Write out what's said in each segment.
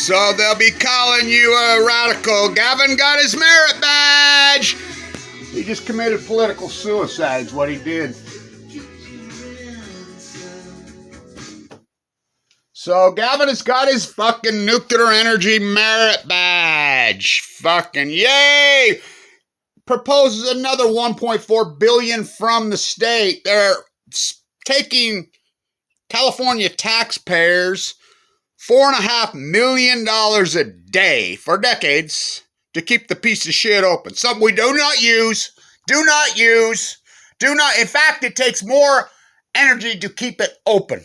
So they'll be calling you a radical. Gavin got his merit badge. He just committed political suicide is what he did. So Gavin has got his fucking nuclear energy merit badge. Fucking yay! Proposes another $1.4 billion from the state. They're taking California taxpayers $4.5 million a day for decades to keep the piece of shit open. Something we do not use. In fact, it takes more energy to keep it open.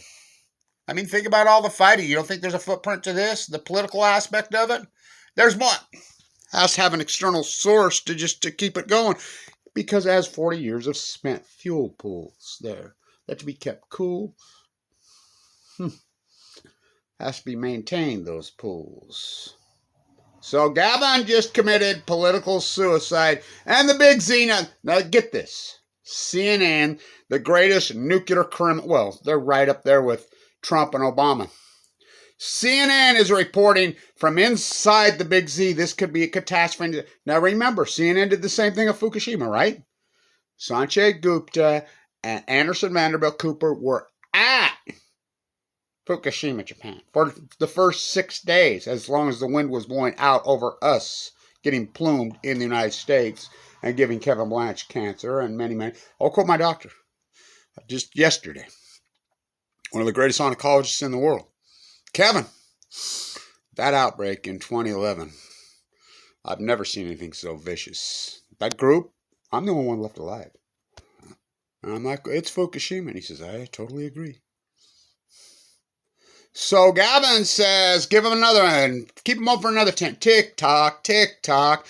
I mean, think about all the fighting. You don't think there's a footprint to this? The political aspect of it? There's one. Has to have an external source to keep it going. Because it has 40 years of spent fuel pools there. That to be kept cool. Has to be maintained, those pools. So Gavin just committed political suicide. And the big Xena, now get this. CNN, the greatest nuclear criminal, well, they're right up there with Trump and Obama. CNN is reporting from inside the Big Z, this could be a catastrophe. Now remember, CNN did the same thing at Fukushima, right? Sanjay Gupta and Anderson Vanderbilt Cooper were at Fukushima, Japan, for the first 6 days, as long as the wind was blowing out over us, getting plumed in the United States, and giving Kevin Blanche cancer, and many. I'll quote my doctor, just yesterday. One of the greatest oncologists in the world. Kevin, that outbreak in 2011, I've never seen anything so vicious. That group, I'm the only one left alive. And I'm like, it's Fukushima. And he says, I totally agree. So Gavin says, give him another one. Keep him up for another 10. Tick tock, tick tock.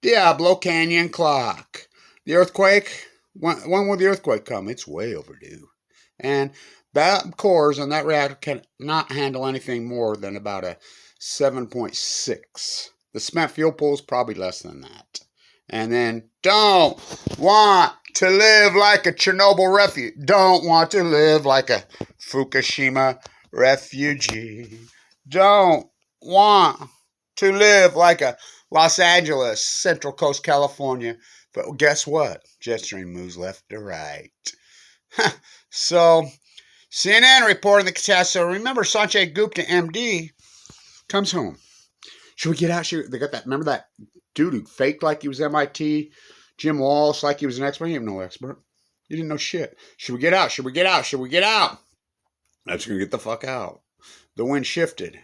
Diablo Canyon clock. The earthquake, when will the earthquake come? It's way overdue. And that cores on that reactor cannot handle anything more than about a 7.6. The spent fuel pool is probably less than that. And then, don't want to live like a Chernobyl refugee. Don't want to live like a Fukushima refugee. Don't want to live like a Los Angeles, Central Coast, California. But guess what? Jet stream moves left to right. So, CNN reporting the catastrophe. Remember, Sanjay Gupta, MD, comes home. Should we get out? They got that. Remember that dude who faked like he was MIT? Jim Walsh, like he was an expert. He ain't no expert. He didn't know shit. Should we get out? Should we get out? Should we get out? That's going to get the fuck out. The wind shifted.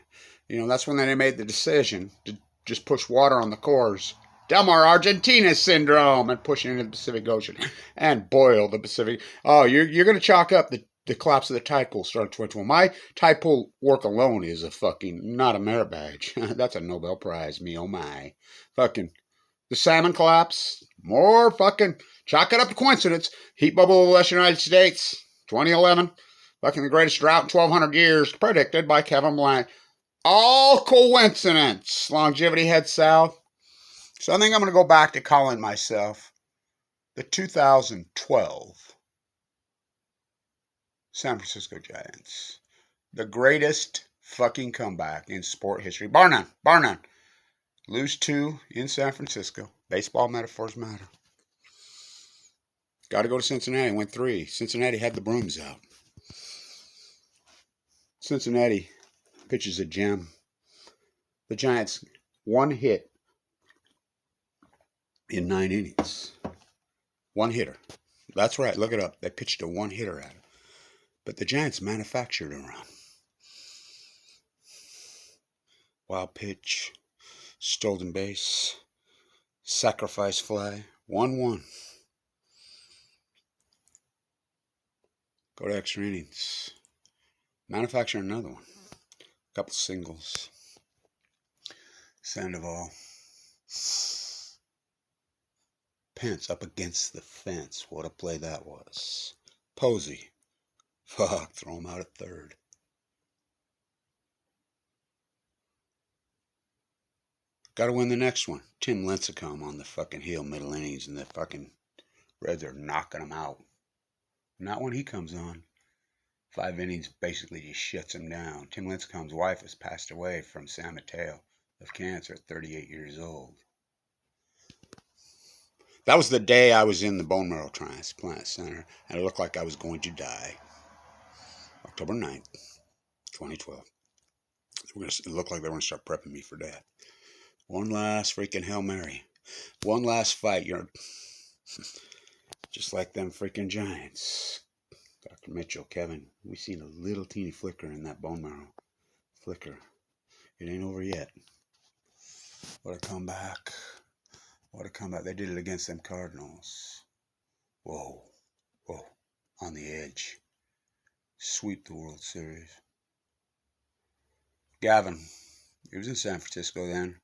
You know, that's when they made the decision to just push water on the cores. Delmar Argentina syndrome, and push it into the Pacific Ocean and boil the Pacific. Oh, you're going to chalk up the collapse of the tide pool starting 2021. My tide pool work alone is a fucking, not a merit badge. That's a Nobel Prize, me oh my. Fucking, the salmon collapse, more fucking, chalk it up to coincidence. Heat bubble of the Western United States, 2011. Fucking the greatest drought in 1,200 years, predicted by Kevin Blanche. All coincidence. Longevity heads south. So I think I'm going to go back to calling myself the 2012 San Francisco Giants. The greatest fucking comeback in sport history. Bar none. Bar none. Lose 2 in San Francisco. Baseball metaphors matter. Got to go to Cincinnati. Went 3. Cincinnati had the brooms out. Cincinnati pitches a gem. The Giants, 1 hit in 9 innings. 1 hitter. That's right, look it up. They pitched a 1-hitter at him. But the Giants manufactured a run. Wild pitch, stolen base, sacrifice fly, 1-1. Go to extra innings. Manufacture another one. Couple singles. Sandoval. Pence up against the fence. What a play that was. Posey. Fuck, throw him out at third. Got to win the next one. Tim Lincecum on the fucking heel middle innings, and the fucking Reds are knocking him out. Not when he comes on. 5 innings basically just shuts him down. Tim Lincecum's wife has passed away from San Mateo of cancer at 38 years old. That was the day I was in the bone marrow transplant center, and it looked like I was going to die. October 9th, 2012. It looked like they were going to start prepping me for death. One last freaking Hail Mary. One last fight. You're just like them freaking Giants. Dr. Mitchell, Kevin, we seen a little teeny flicker in that bone marrow. Flicker. It ain't over yet. What a comeback. What a comeback. They did it against them Cardinals. Whoa. Whoa. On the edge. Sweep the World Series. Gavin. He was in San Francisco then.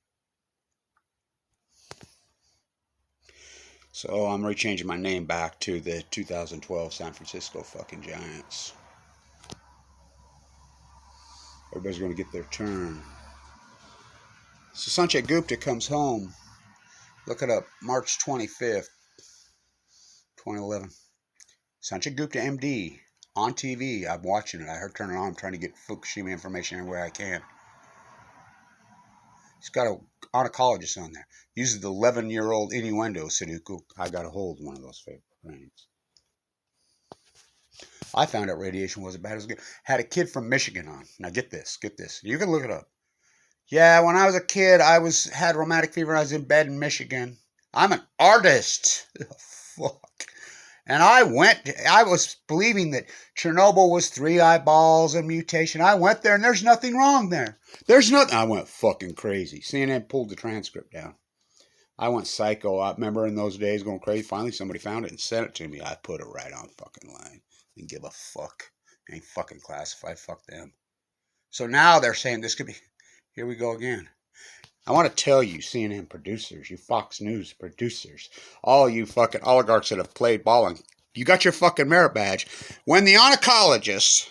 So I'm rechanging my name back to the 2012 San Francisco fucking Giants. Everybody's going to get their turn. So Sanjay Gupta comes home. Look it up. March 25th, 2011. Sanjay Gupta, MD. On TV. I'm watching it. I heard turn it on. I'm trying to get Fukushima information everywhere I can. He's got an oncologist on there. Uses the 11-year-old innuendo Sudoku. I got a hold of one of those favorite brains. I found out radiation wasn't bad. It was good. Had a kid from Michigan on. Now get this. Get this. You can look it up. Yeah, when I was a kid, had rheumatic fever. I was in bed in Michigan. I'm an artist. Fuck. And I was believing that Chernobyl was 3 eyeballs and mutation. I went there and there's nothing wrong there. There's nothing. I went fucking crazy. CNN pulled the transcript down. I went psycho. I remember in those days going crazy. Finally, somebody found it and sent it to me. I put it right on fucking line. Didn't give a fuck. Ain't fucking classified. Fuck them. So now they're saying this could be. Here we go again. I want to tell you, CNN producers, you Fox News producers, all you fucking oligarchs that have played ball, and you got your fucking merit badge. When the oncologist,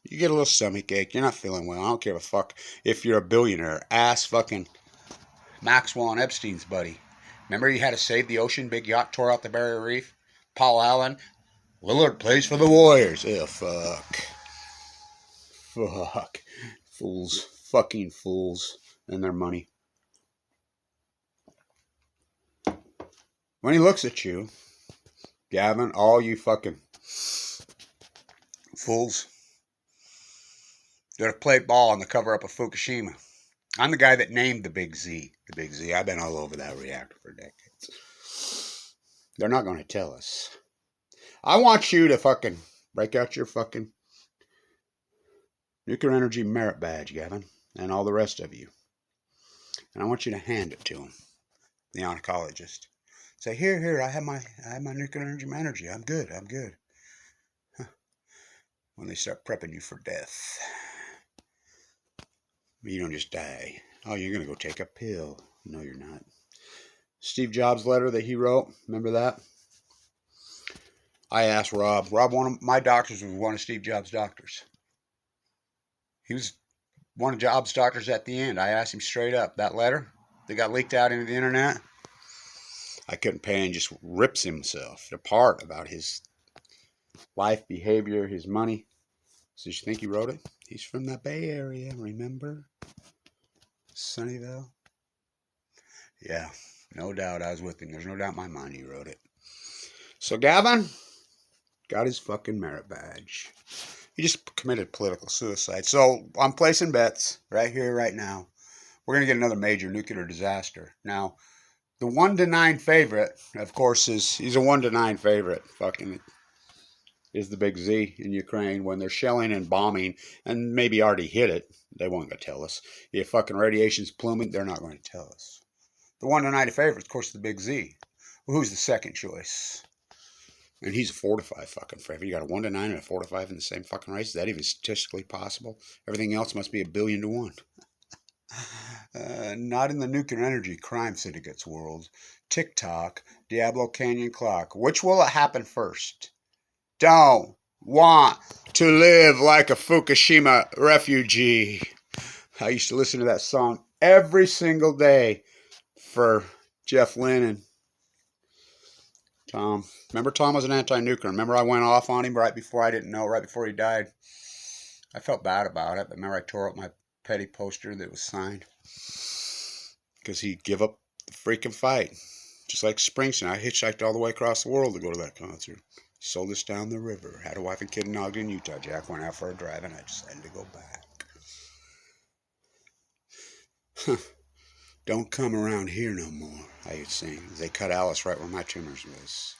you get a little stomach ache, you're not feeling well, I don't give a fuck if you're a billionaire, ass fucking Maxwell and Epstein's buddy. Remember he had to save the ocean, big yacht tore out the barrier reef? Paul Allen, Lillard plays for the Warriors. Ew, fuck. Fuck. Fools. Fucking fools and their money. When he looks at you, Gavin, all you fucking fools that have played ball on the cover-up of Fukushima. I'm the guy that named the Big Z. The Big Z. I've been all over that reactor for decades. They're not going to tell us. I want you to fucking break out your fucking nuclear energy merit badge, Gavin, and all the rest of you. And I want you to hand it to him, the oncologist. Say, here, I have my nuclear energy. I'm good. Huh. When they start prepping you for death. You don't just die. Oh, you're going to go take a pill. No, you're not. Steve Jobs' letter that he wrote, remember that? I asked Rob. One of my doctors was one of Steve Jobs' doctors. He was one of Jobs' doctors at the end. I asked him straight up, that letter that got leaked out into the internet, I couldn't pay, and just rips himself apart about his life, behavior, his money. So you think he wrote it? He's from the Bay Area, remember? Sunnyvale? Yeah, no doubt I was with him. There's no doubt in my mind he wrote it. So Gavin got his fucking merit badge. He just committed political suicide. So I'm placing bets right here, right now. We're going to get another major nuclear disaster. Now, the 1-9 favorite, of course, he's a 1-9 favorite. Fucking is the Big Z in Ukraine when they're shelling and bombing and maybe already hit it. They won't go tell us. If fucking radiation's pluming, they're not going to tell us. The 1-9 favorite, of course, the Big Z. Well, who's the second choice? And he's a 4-5 fucking favorite. You got a 1-9 and a 4-5 in the same fucking race. Is that even statistically possible? Everything else must be 1,000,000,000 to 1. Not in the nuclear energy crime syndicates world. TikTok, Diablo Canyon Clock. Which will it happen first? Don't want to live like a Fukushima refugee. I used to listen to that song every single day for Jeff Lynne and Tom. Remember Tom was an anti-nuclear. Remember I went off on him right before I didn't know, right before he died. I felt bad about it, but remember I tore up my petty poster that was signed? Because he'd give up the freaking fight. Just like Springsteen. I hitchhiked all the way across the world to go to that concert. Sold us down the river. Had a wife and kid in Ogden, Utah. Jack went out for a drive and I decided to go back. Don't come around here no more, I would sing. They cut Alice right where my tumors was.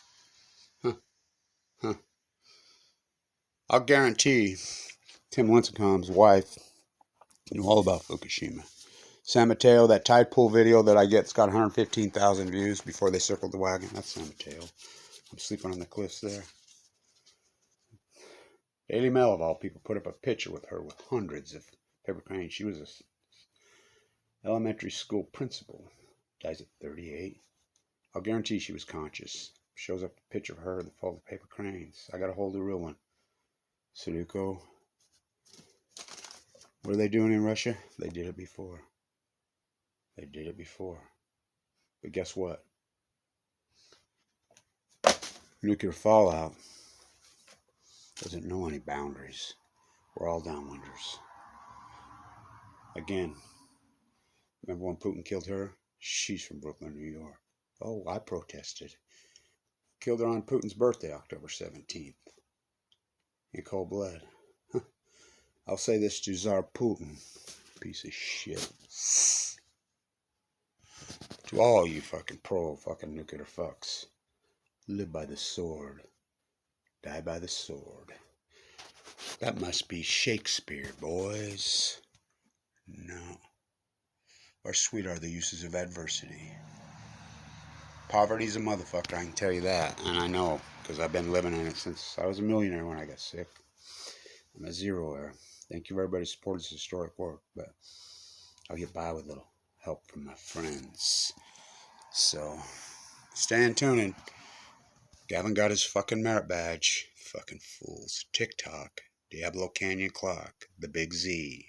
I'll guarantee Tim Lincecum's wife knew all about Fukushima. San Mateo, that tide pool video that I get's got 115,000 views before they circled the wagon. That's San Mateo. I'm sleeping on the cliffs there. Daily Mail, of all people, put up a picture with her with hundreds of paper cranes. She was an elementary school principal. Dies at 38. I'll guarantee she was conscious. Shows up a picture of her that full of paper cranes. I got to hold the real one. Sudoku. What are they doing in Russia? They did it before. They did it before. But guess what? Nuclear fallout doesn't know any boundaries. We're all downwinders. Again, remember when Putin killed her? She's from Brooklyn, New York. Oh, I protested. Killed her on Putin's birthday, October 17th. In cold blood. I'll say this to Tsar Putin. Piece of shit. To all you fucking pro-fucking nuclear fucks. Live by the sword. Die by the sword. That must be Shakespeare, boys. No. Or sweet are the uses of adversity. Poverty's a motherfucker, I can tell you that. And I know, because I've been living in it since I was a millionaire when I got sick. I'm a zeroer. Thank you for everybody who supported this historic work, but I'll get by with a little help from my friends. So, stay tuned. Gavin got his fucking merit badge. Fucking fools. TikTok. Diablo Canyon Clock. The Big Z.